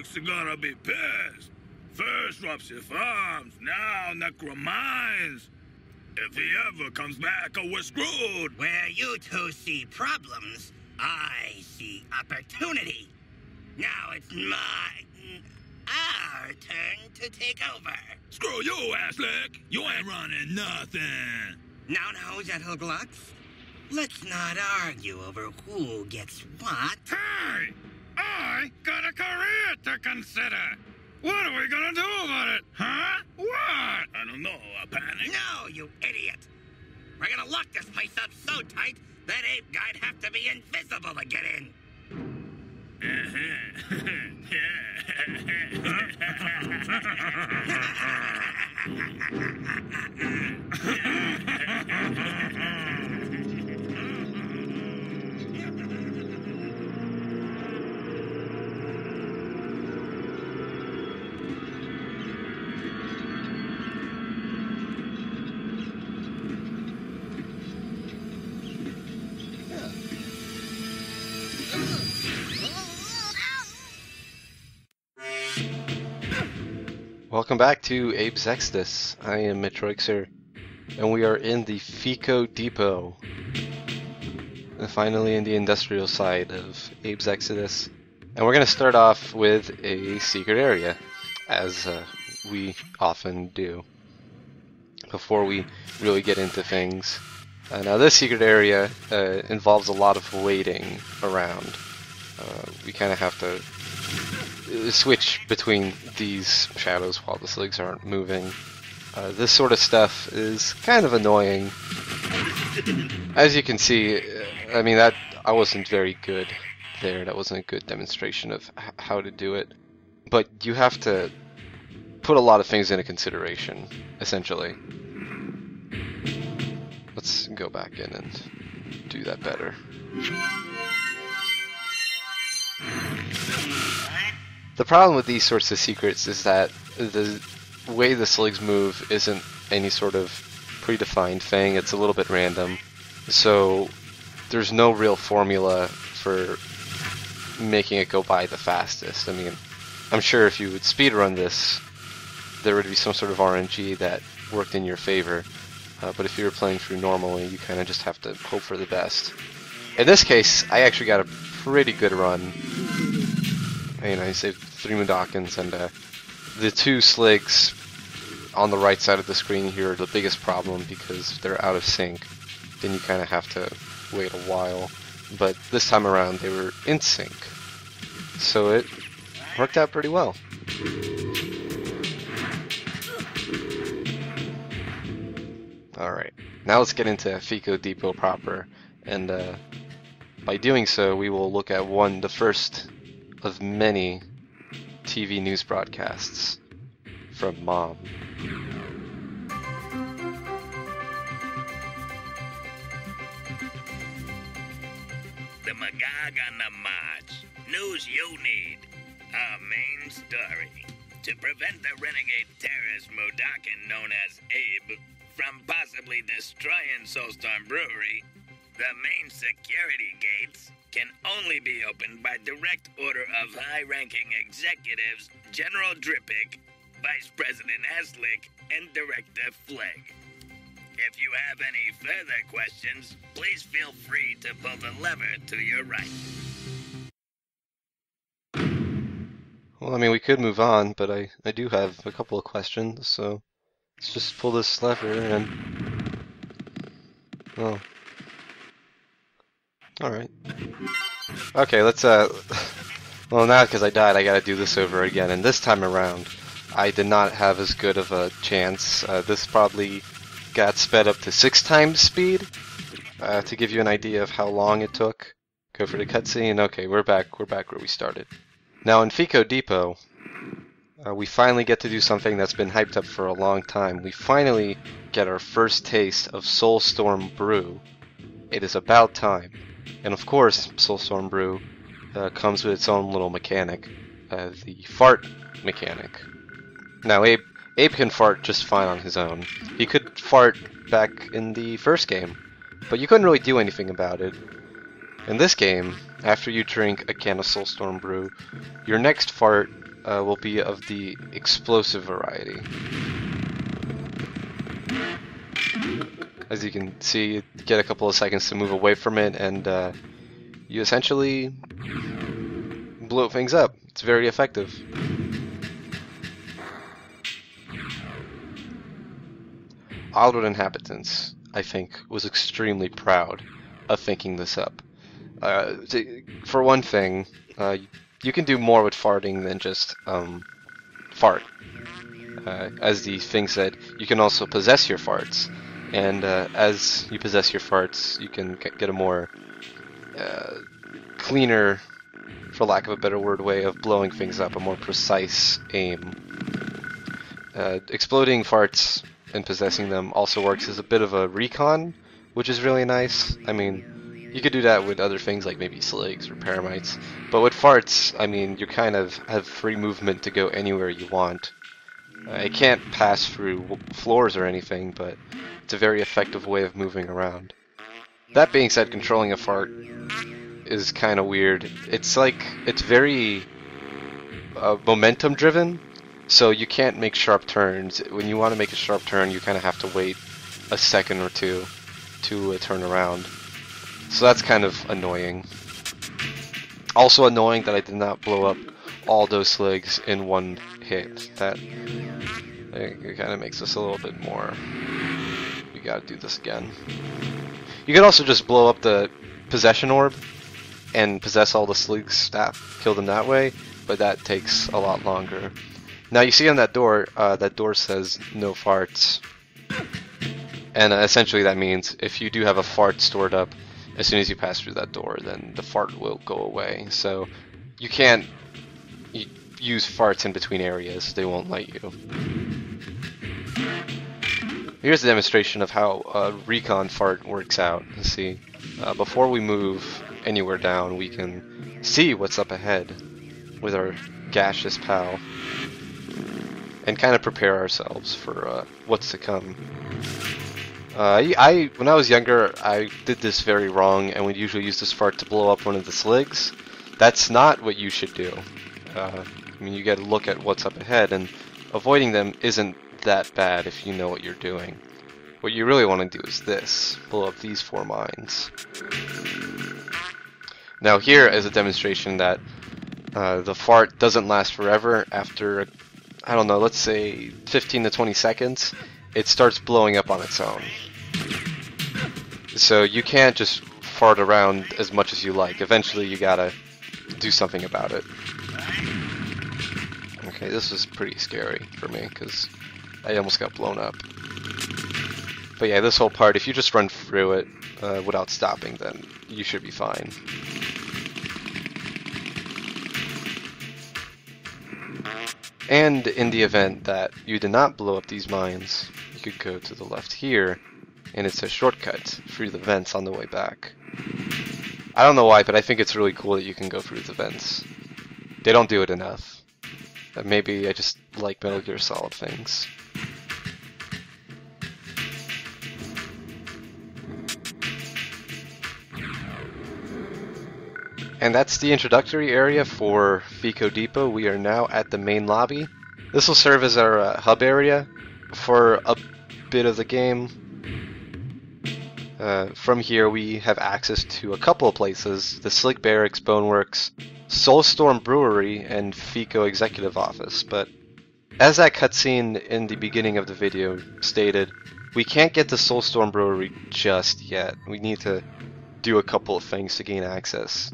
Alex are gonna be pissed. First Rupture Farms, now Necromines. If he ever comes back, we're screwed. Where you two see problems, I see opportunity. Now it's our turn to take over. Screw you, Ashlick. You ain't running nothing. Now, gentle glucks. Let's not argue over who gets what. Hey! I got a career to consider. What are we gonna do about it? Huh? What? I don't know, a panic? No, you idiot! We're gonna lock this place up so tight that Abe Guy'd have to be invisible to get in. Welcome back to Abe's Exoddus. I am Mitroixer, and we are in the Fico Depot. And finally in the industrial side of Abe's Exoddus. And we're going to start off with a secret area, as we often do, before we really get into things. Now this secret area involves a lot of waiting around. We kind of have to switch between these shadows while the sligs aren't moving. This sort of stuff is kind of annoying. As you can see, I mean, that I wasn't very good there. That wasn't a good demonstration of how to do it. But you have to put a lot of things into consideration, essentially. Let's go back in and do that better. The problem with these sorts of secrets is that the way the sligs move isn't any sort of predefined thing. It's a little bit random. So there's no real formula for making it go by the fastest. I mean, I'm sure if you would speedrun this, there would be some sort of RNG that worked in your favor. But if you were playing through normally, you kind of just have to hope for the best. In this case, I actually got a pretty good run. I saved 3 Mudokons, and the 2 sligs on the right side of the screen here are the biggest problem because they're out of sync. Then you kind of have to wait a while. But this time around, they were in sync. So it worked out pretty well. Alright, now let's get into Fico Depot proper. And by doing so, we will look at the first of many TV news broadcasts from Mom. The Magog on the March. News you need. Our main story. To prevent the renegade terrorist Mudokan known as Abe from possibly destroying Soulstorm Brewery, the main security gates can only be opened by direct order of high-ranking executives General Drippick, Vice President Aslick, and Director Flegg. If you have any further questions, please feel free to pull the lever to your right. Well, I mean, we could move on, but I do have a couple of questions, so let's just pull this lever and... Oh. Alright. Okay, let's, well, now because I died, I gotta do this over again, and this time around, I did not have as good of a chance. This probably got sped up to 6 times speed, to give you an idea of how long it took. Go for the cutscene. Okay, we're back where we started. Now in Fico Depot, we finally get to do something that's been hyped up for a long time. We finally get our first taste of Soulstorm Brew. It is about time. And of course, Soulstorm Brew comes with its own little mechanic, the fart mechanic. Now Abe can fart just fine on his own. He could fart back in the first game, but you couldn't really do anything about it. In this game, after you drink a can of Soulstorm Brew, your next fart will be of the explosive variety. As you can see, you get a couple of seconds to move away from it, and you essentially blow things up. It's very effective. Oddworld Inhabitants, I think, was extremely proud of thinking this up. For one thing, you can do more with farting than just fart. As the thing said, you can also possess your farts, and as you possess your farts, you can get a more cleaner, for lack of a better word, way of blowing things up, a more precise aim. Exploding farts and possessing them also works as a bit of a recon, which is really nice. I mean, you could do that with other things like maybe sligs or paramites, but with farts, I mean, you kind of have free movement to go anywhere you want. It can't pass through floors or anything, but it's a very effective way of moving around. That being said, controlling a fart is kind of weird. It's very momentum driven, so you can't make sharp turns. When you want to make a sharp turn, you kind of have to wait a second or two to turn around. So that's kind of annoying. Also annoying that I did not blow up all those sligs in one hit. That it kind of makes this a little bit more. We gotta do this again. You could also just blow up the possession orb and possess all the sligs, kill them that way, but that takes a lot longer. Now you see on that door says no farts, and essentially that means if you do have a fart stored up, as soon as you pass through that door, then the fart will go away. So you can't use farts in between areas, they won't let you. Here's a demonstration of how a recon fart works out. Let's see. Before we move anywhere down, we can see what's up ahead with our gaseous pal and kind of prepare ourselves for what's to come. When I was younger, I did this very wrong, and we'd usually use this fart to blow up one of the sligs. That's not what you should do. I mean, you gotta look at what's up ahead, and avoiding them isn't that bad if you know what you're doing. What you really want to do is this: blow up these 4 mines. Now here is a demonstration that the fart doesn't last forever. After, I don't know, let's say 15 to 20 seconds, it starts blowing up on its own. So you can't just fart around as much as you like. Eventually you gotta do something about it. Okay, this was pretty scary for me because I almost got blown up. But yeah, this whole part, if you just run through it without stopping, then you should be fine. And in the event that you did not blow up these mines, you could go to the left here, and it's a shortcut through the vents on the way back. I don't know why, but I think it's really cool that you can go through the vents. They don't do it enough. Maybe I just like Metal Gear Solid things. And that's the introductory area for Fico Depot. We are now at the main lobby. This will serve as our hub area for a bit of the game. From here we have access to a couple of places: the Slick Barracks, Boneworks, Soulstorm Brewery, and Fico Executive Office. But as that cutscene in the beginning of the video stated, we can't get to Soulstorm Brewery just yet. We need to do a couple of things to gain access.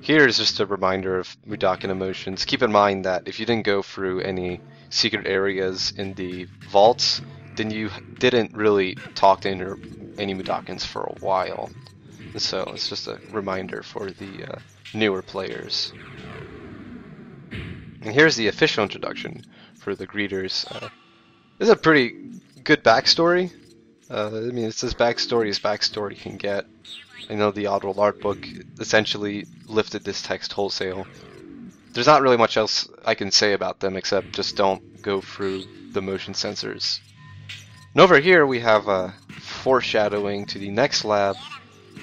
Here is just a reminder of Mudokon emotions. Keep in mind that if you didn't go through any secret areas in the vaults, then you didn't really talk to any Mudokons for a while. So it's just a reminder for the newer players. And here's the official introduction for the greeters. This is a pretty good backstory. I mean, it's as backstory as backstory can get. I know the Oddworld art book essentially lifted this text wholesale. There's not really much else I can say about them except just don't go through the motion sensors. And over here we have a foreshadowing to the next lab,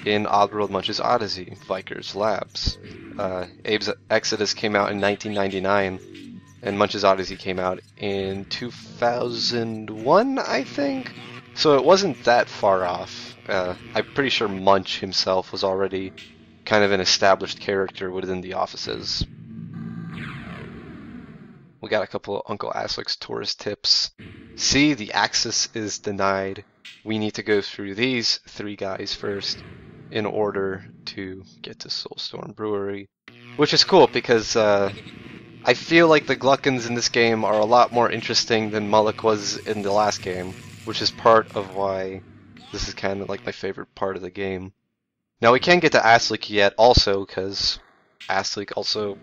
in Oddworld Munch's Odyssey, Viker's Labs. Abe's Exoddus came out in 1999, and Munch's Odyssey came out in 2001, I think? So it wasn't that far off. I'm pretty sure Munch himself was already kind of an established character within the offices. We got a couple of Uncle Aslick's tourist tips. See, the access is denied. We need to go through these 3 guys first in order to get to Soulstorm Brewery. Which is cool because I feel like the Gluckins in this game are a lot more interesting than Mullock was in the last game, which is part of why this is kind of like my favorite part of the game. Now we can't get to Aslick yet also because Aslick also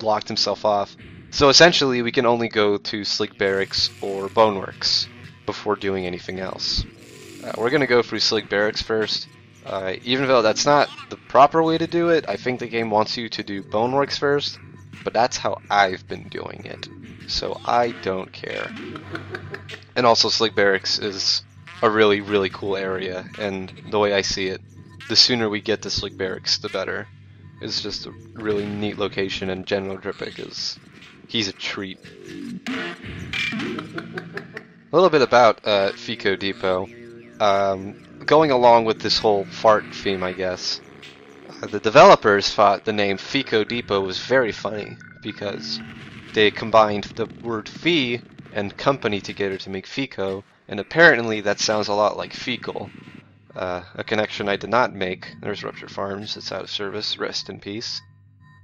locked himself off. So essentially we can only go to Slick Barracks or Boneworks before doing anything else. We're going to go through Slick Barracks first. Even though that's not the proper way to do it, I think the game wants you to do Boneworks first, but that's how I've been doing it, so I don't care. And also Slick Barracks is a really, really cool area, and the way I see it, the sooner we get to Slick Barracks, the better. It's just a really neat location, and General Dripic he's a treat. A little bit about Fico Depot. Going along with this whole fart theme, I guess, the developers thought the name Fico Depot was very funny because they combined the word fee and company together to make Fico, and apparently that sounds a lot like fecal. A connection I did not make. There's Rupture Farms, it's out of service, rest in peace.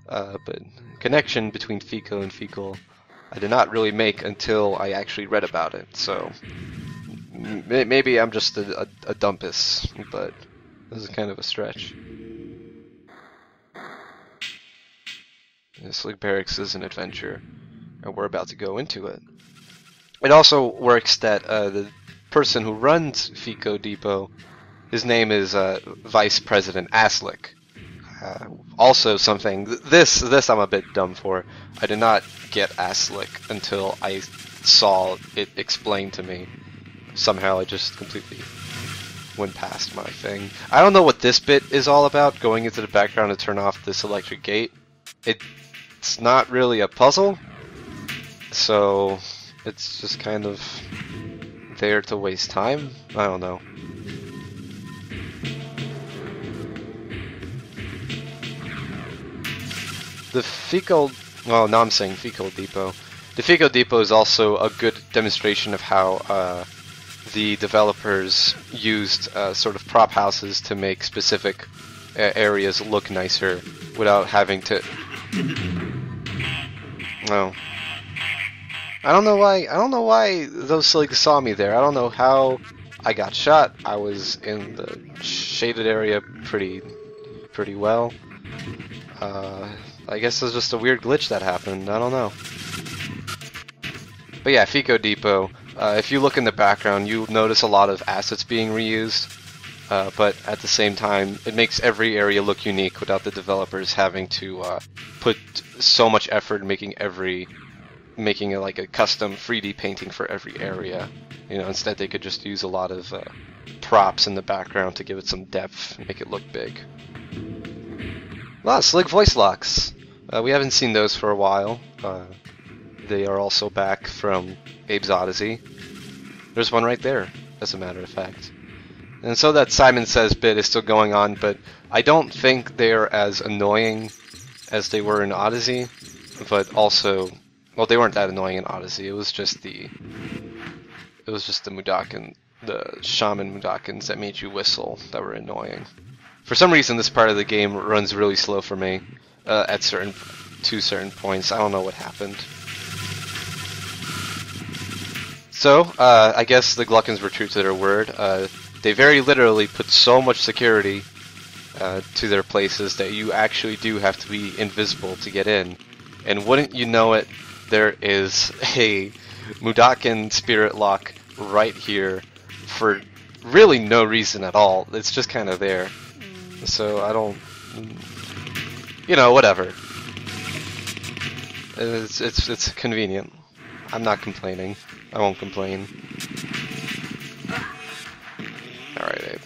But connection between Fico and fecal I did not really make until I actually read about it, so maybe I'm just a dumpus, but this is kind of a stretch. Slick Barracks is an adventure, and we're about to go into it. It also works that the person who runs Fico Depot, his name is Vice President Aslick. Also something, this I'm a bit dumb for. I did not get Aslick until I saw it explained to me. Somehow I just completely went past my thing. I don't know what this bit is all about, going into the background to turn off this electric gate. It's not really a puzzle, so it's just kind of there to waste time. I don't know. The Fecal, well, now I'm saying Fecal Depot. The Fecal Depot is also a good demonstration of how the developers used sort of prop houses to make specific areas look nicer without having to. No. I don't know why those slugs saw me there. I don't know how I got shot. I was in the shaded area pretty well. I guess it was just a weird glitch that happened. I don't know. But yeah, Fico Depot. If you look in the background, you'll notice a lot of assets being reused. But at the same time, it makes every area look unique without the developers having to put so much effort in making it like a custom 3D painting for every area. You know, instead they could just use a lot of props in the background to give it some depth and make it look big. A lot of slick voice locks. We haven't seen those for a while. They are also back from Abe's Odyssey. There's one right there, as a matter of fact. And so that Simon Says bit is still going on, but I don't think they're as annoying as they were in Odyssey. But also, well, they weren't that annoying in Odyssey. It was just the Mudakin, the Shaman Mudakins that made you whistle that were annoying. For some reason, this part of the game runs really slow for me at certain points. I don't know what happened. So, I guess the Gluckins were true to their word. They very literally put so much security to their places that you actually do have to be invisible to get in. And wouldn't you know it, there is a Mudakin spirit lock right here for really no reason at all. It's just kind of there. So I don't, you know, whatever. It's convenient. I'm not complaining. I won't complain. Alright, Abe.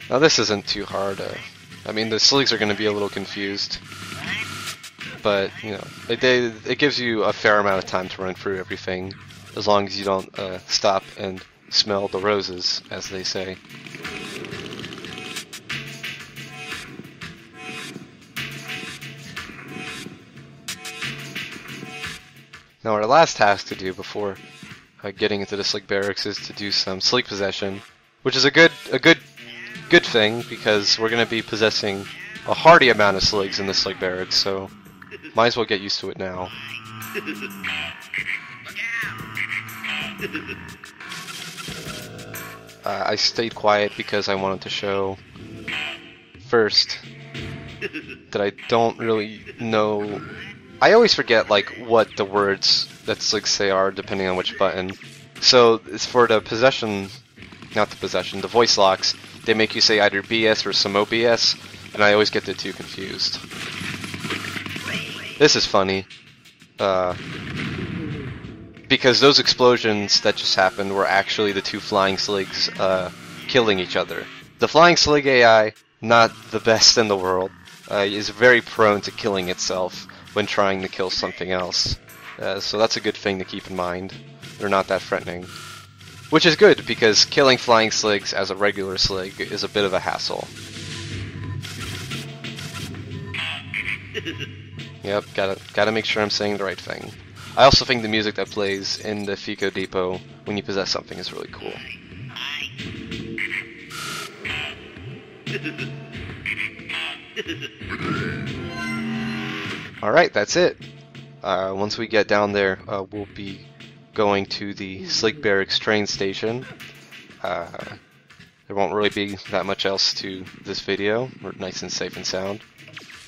Now this isn't too hard. I mean, the sligs are going to be a little confused, but you know, it gives you a fair amount of time to run through everything, as long as you don't stop and smell the roses, as they say. Now our last task to do before getting into the slig barracks is to do some slig possession, which is a good thing because we're going to be possessing a hearty amount of sligs in the slig barracks, so might as well get used to it now. I stayed quiet because I wanted to show first that I don't really know. I always forget like what the words that sligs say are depending on which button. So it's for the possession, not the possession, the voice locks. They make you say either BS or some OBS, and I always get the two confused. This is funny, because those explosions that just happened were actually the two flying sligs killing each other. The flying slig AI, not the best in the world, is very prone to killing itself when trying to kill something else. So that's a good thing to keep in mind. They're not that threatening. Which is good, because killing flying sligs as a regular slig is a bit of a hassle. Yep, gotta make sure I'm saying the right thing. I also think the music that plays in the Fico Depot when you possess something is really cool. Alright, that's it. Once we get down there, we'll be going to the Slig Barracks train station. There won't really be that much else to this video. We're nice and safe and sound.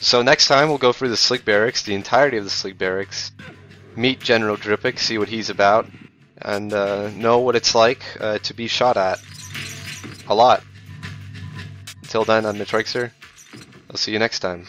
So next time we'll go through the Slig Barracks, the entirety of the Slig Barracks, meet General Drippic, see what he's about, and know what it's like to be shot at. A lot. Until then, I'm Mitroixer. I'll see you next time.